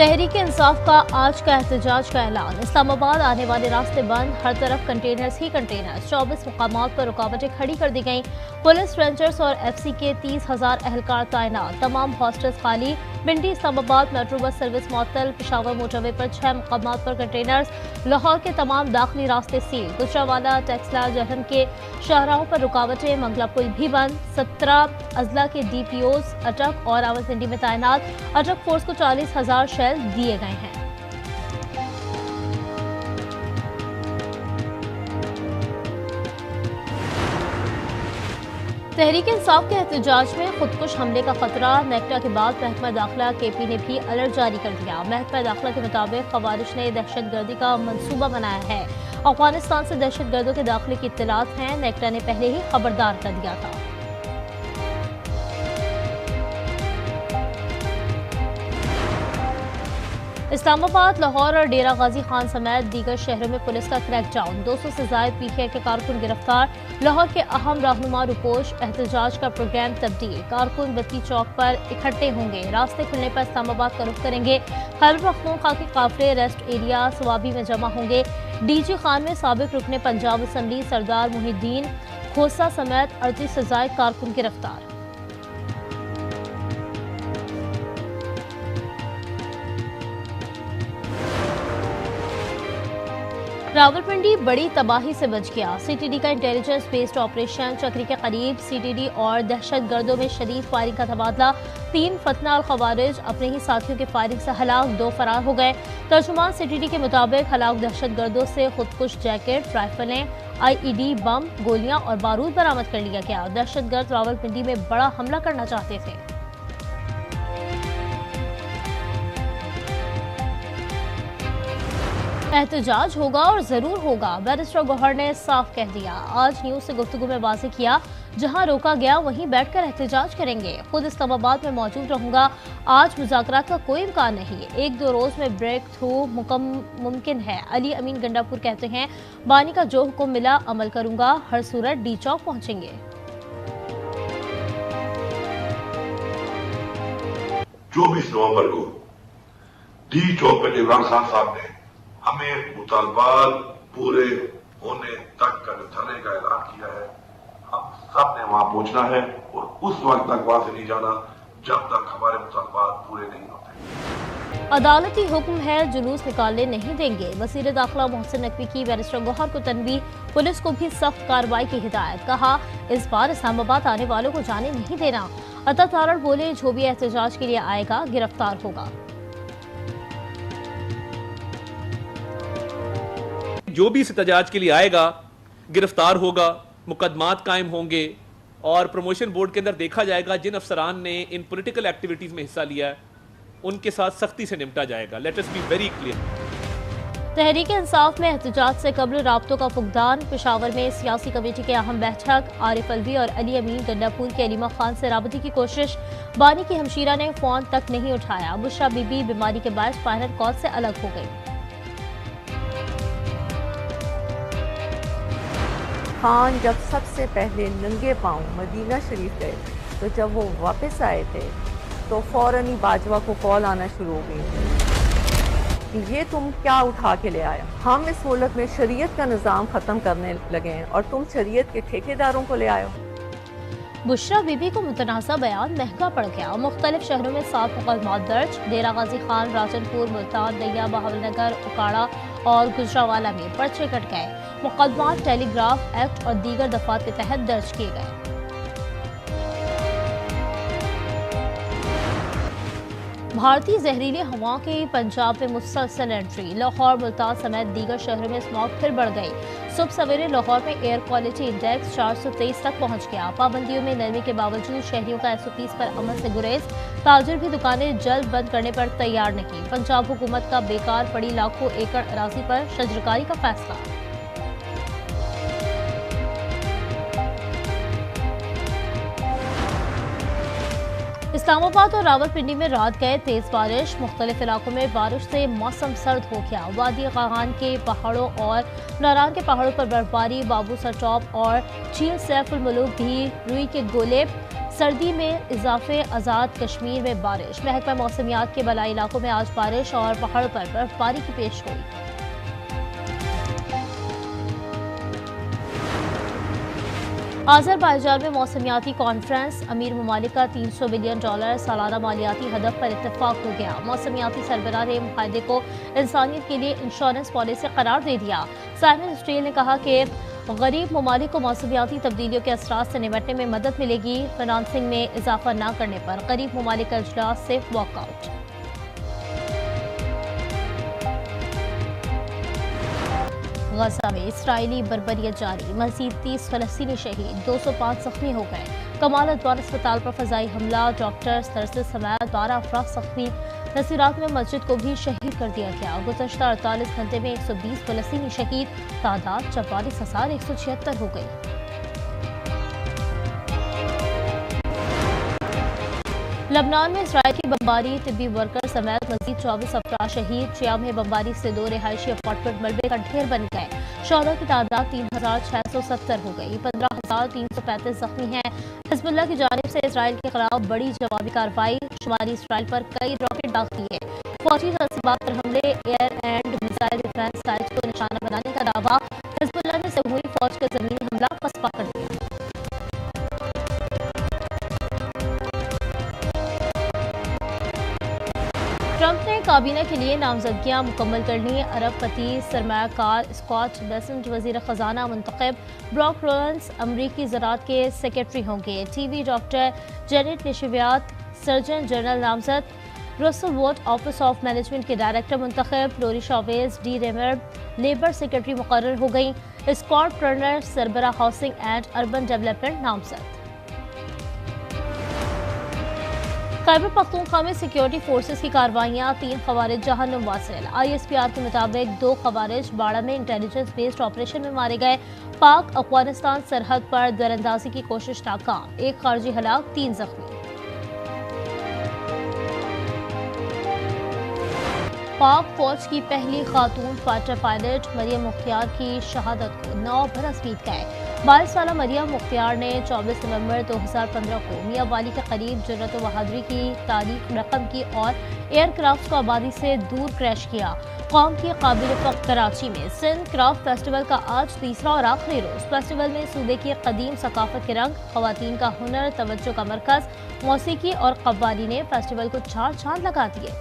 तहरीक इंसाफ का आज का एहतजाज का ऐलान। इस्लामाबाद आने वाले रास्ते बंद, हर तरफ कंटेनर्स ही कंटेनर्स। 24 मुकामात पर रुकावटें खड़ी कर दी गईं। पुलिस, रेंजर्स और FC के 30,000 एहलकार तैनात। तमाम हॉस्टल्स खाली। पिंडी इस्लामाबाद मेट्रो बस सर्विस मुअत्तल। पेशावर मोटरवे पर 6 मुकामात पर कंटेनर्स। लाहौर के तमाम दाखिली रास्ते सील। गुजरावाला, टेक्सला, जहरम के शाहराहों पर रुकावटें। मंगला पुल भी बंद। 17 अजला के DPOs अटक और रावलपिंडी में तैनात। अटक फोर्स को 40,000 शेल दिए गए हैं। तहरीक इंसाफ के एहतजाज में खुदकुश हमले का खतरा। नेक्टा के बाद महकमा दाखिला KP ने भी अलर्ट जारी कर दिया। महकमा दाखिला के मुताबिक खवारिज ने दहशतगर्दी का मंसूबा बनाया है। अफगानिस्तान से दहशतगर्दों के दाखिले की इत्तलात हैं। नेक्टा ने पहले ही खबरदार कर दिया था। इस्लामाबाद, लाहौर और डेरा गाजी खान समेत दीगर शहरों में पुलिस का क्रैकडाउन। 200 से ज्यादा PKI के कारकुन गिरफ्तार। लाहौर के अहम रहनुमा रुपोश। एहतजाज का प्रोग्राम तब्दील। कारकुन बत्ती चौक पर इकट्ठे होंगे। रास्ते खुलने पर इस्लामाबाद का रुख करेंगे। खैबर पख्तूनख्वा के काफिले रेस्ट एरिया सवाबी में जमा होंगे। DG खान में साबिक रुकने पंजाब असम्बली सरदार मुहिद्दीन खोसा समेत 38 से ज्यादा कारकुन गिरफ्तार। रावलपिंडी बड़ी तबाही से बच गया। CTD का इंटेलिजेंस बेस्ड ऑपरेशन। चक्री के करीब CTD और दहशतगर्दों में शदीद फायरिंग का तबादला। 3 फतना और खवारिज अपने ही साथियों के फायरिंग से हलाक, 2 फरार हो गए। तर्जुमान CTD के मुताबिक हलाक दहशतगर्दों से खुदकुश जैकेट, राइफलें, IED, बम, गोलियां और बारूद बरामद कर लिया गया। दहशतगर्द रावलपिंडी में बड़ा हमला करना चाहते थे। एहतजाज होगा और जरूर होगा, बैरिस्टर गौहर ने साफ कह दिया। आज न्यूज से गुफ्तगू में वाज़ेह किया, जहां रोका गया वहीं बैठकर एहतजाज करेंगे। खुद इस्लामाबाद में मौजूद रहूंगा। आज मुज़ाकरात का कोई इम्कान नहीं। 1-2 रोज में ब्रेक थ्रू मुमकिन है। अली अमीन गंडापुर कहते हैं, बानी का जो हुक्म मिला अमल करूंगा। हर सूरत D चौक पहुंचेंगे। 24 नवंबर को D चौक पर इमरान खान साहब ने हमें मुतालबात पूरे होने तक का धरने का ऐलान किया है। हम सब ने वहां पहुंचना है और उस वक्त तक वहां से नहीं जाना जब तक हमारे मुतालबात पूरे नहीं होते। अदालती हुक्म है, जुलूस निकालने नहीं देंगे। वज़ीर दाखिला मोहसिन नकवी की बैरिस्टर गौहर को तनबीह। पुलिस को भी सख्त कार्रवाई की हिदायत। कहा, इस बार इस्लामाबाद आने वालों को जाने नहीं देना। अता तारड़ बोले, जो भी एहतजाज के लिए आएगा गिरफ्तार होगा। जो भी इस एहतजाज के लिए आएगा गिरफ्तार होगा, मुकदमात कायम होंगे और प्रमोशन बोर्ड के अंदर देखा जाएगा जिन अफसरान ने इन पॉलिटिकल एक्टिविटीज में हिस्सा लिया है उनके साथ सख्ती से निपटा जाएगा। Let us be very clear. Tehreek Insaf में एहतजाज से कबल राब्तों का फुकदान। पेशावर में सियासी कमेटी के अहम बैठक। आरिफ अलवी और अली अमीन गंडापुर के अलीमा खान से राबते की कोशिश। बानी की हमशीरा ने फोन तक नहीं उठाया। बुशरा बीबी बीमारी के बाद स्पाइनल कॉर्ड से अलग हो गई। खान जब सबसे पहले नंगे पांव मदीना शरीफ गए तो जब वो वापस आए थे तो फौरन ही बाजवा को कॉल आना शुरू हो गई कि ये तुम क्या उठा के ले आया। हम इस मुल्क में शरीयत का निज़ाम ख़त्म करने लगे हैं और तुम शरीयत के ठेकेदारों को ले आए हो। बुशरा बीबी को मुतनाज़ा बयान महंगा पड़ गया। मुख्तलिफ शहरों में 7 मुकदमात दर्ज। डेरा गाजी खान, राजनपुर, मुल्तान, दैया, बहावलनगर, उकाड़ा और गुजरावाला में पर्चे कट गए। मुकदमात टेलीग्राफ एक्ट और दीगर दफात के तहत दर्ज किए गए। भारतीय जहरीली हवा की पंजाब में मुसलसल एंट्री। लाहौर, मुल्तान समेत दीगर शहरों में स्मॉग फिर बढ़ गई। सुबह सवेरे लाहौर में एयर क्वालिटी इंडेक्स 423 तक पहुंच गया। पाबंदियों में नरमी के बावजूद शहरियों का SOPs पर अमल से गुरेज। ताजिर भी दुकानें जल्द बंद करने पर तैयार नहीं। पंजाब हुकूमत का बेकार पड़ी लाखों एकड़ अराजी पर शजरकारी का फैसला। इस्लामाबाद और रावलपिंडी में रात गए तेज बारिश। मुख्तलिफ इलाकों में बारिश से मौसम सर्द हो गया। वादी खागान के पहाड़ों और नारान के पहाड़ों पर बर्फबारी। बाबू सर टॉप और झील सैफुल मलूक भी रुई के गोले सर्दी में इजाफे, आज़ाद कश्मीर में बारिश। महकमा मौसमियात के बलाई इलाकों में आज बारिश और पहाड़ों पर बर्फबारी की पेश गोई। आज़रबाईजान में मौसमियाती कॉन्फ्रेंस, अमीर ममालिक का $300 बिलियन सालाना मालियाती हदफ पर इत्तेफाक हो गया। मौसमियाती सरबराह ने मुआहदे को इंसानियत के लिए इंश्योरेंस पॉलिसी करार दे दिया। साइमन स्टील ने कहा कि गरीब ममालिक को मौसमियाती तब्दीलियों के असरात से निपटने में मदद मिलेगी। फाइनेंसिंग में इजाफा न करने पर गरीब ममालिक का इजलास से वॉकआउट। गजा में इसराइली बर्बरियत जारी, मजीद 30 फलस्तीनी शहीद, 205 जख्मी हो गए। कमाल अदवार अस्पताल पर फजाई हमला, डॉक्टर सरसे समेत 12 अफराद जख्मी। नसीरात में मस्जिद को भी शहीद कर दिया गया। गुज़श्ता 48 घंटे में 120 फलस्तीनी शहीद, तादाद 44,176 हो गई। लबनान में इसराइल की बमबारी, तिब्बी वर्कर समेत मजीद 24 अफराद शहीद। शिया में बमबारी से 2 रिहायशी अपार्टमेंट मलबे का ढेर बन गए। शोहदा की तादाद 3,670 हो गई। 15,335 जख्मी हैं। हिजबुल्लाह की जानिब से इसराइल के खिलाफ बड़ी जवाबी कार्रवाई, शुमारी इसराइल पर कई रॉकेट दाग दिए। फौजी तनसीबात पर हमले, air and missile defence site को निशाना बनाने का दावा। हिजबुल्लाह ने समूही फौज का जमीनी हमला पसपा कर दिया। ट्रंप ने काबीना के लिए नामजदगियां मुकम्मल कर ली। अरबपति सरमायाकार स्कॉट बेसेंट वजीर खजाना मुंतखब। ब्रॉक रोलेंस अमरीकी ज़राअत के सेक्रेटरी होंगे। टीवी doctor Janet Nesheiwat surgeon general नामजद। Russell Vought office of management के डायरेक्टर मुंतखब। Lori Chavez DeRemer labour secretary मुकर्रर हो गई। स्कॉट टर्नर सरबरा हाउसिंग एंड अर्बन डेवलपमेंट नामजद। खैबर पख्तूनख्वा में सिक्योरिटी फोर्सेस की कार्रवाइयां, 3 खवारिज जहन्नुम वासिल। ISPR के मुताबिक 2 खवारिज बाड़ा में इंटेलिजेंस बेस्ड ऑपरेशन में मारे गए। पाक अफगानिस्तान सरहद पर दरअंदाजी की कोशिश नाकाम, 1 खारजी हलाक, 3 जख्मी। पाक फौज की पहली खातून फाइटर पायलट मरियम मुख्तियार की शहादत को 9 बरस बीत गए। 22 साला मरियम मुख्तियार ने 24 नवंबर 2015 को मियां वाली के करीब जुर्रत व बहादुरी की तारीख रकम की और एयरक्राफ्ट को आबादी से दूर क्रैश किया। कौम की काबिल फ़ख्र कराची में सिंध क्राफ्ट फेस्टिवल का आज तीसरा और आखिरी रोज। फेस्टिवल में सूबे की कदीम सकाफत के रंग, खवातीन का हुनर, तवज्जो का मरकज, मौसीकी और कव्वाली ने फेस्टिवल को 4 चांद लगा दिए।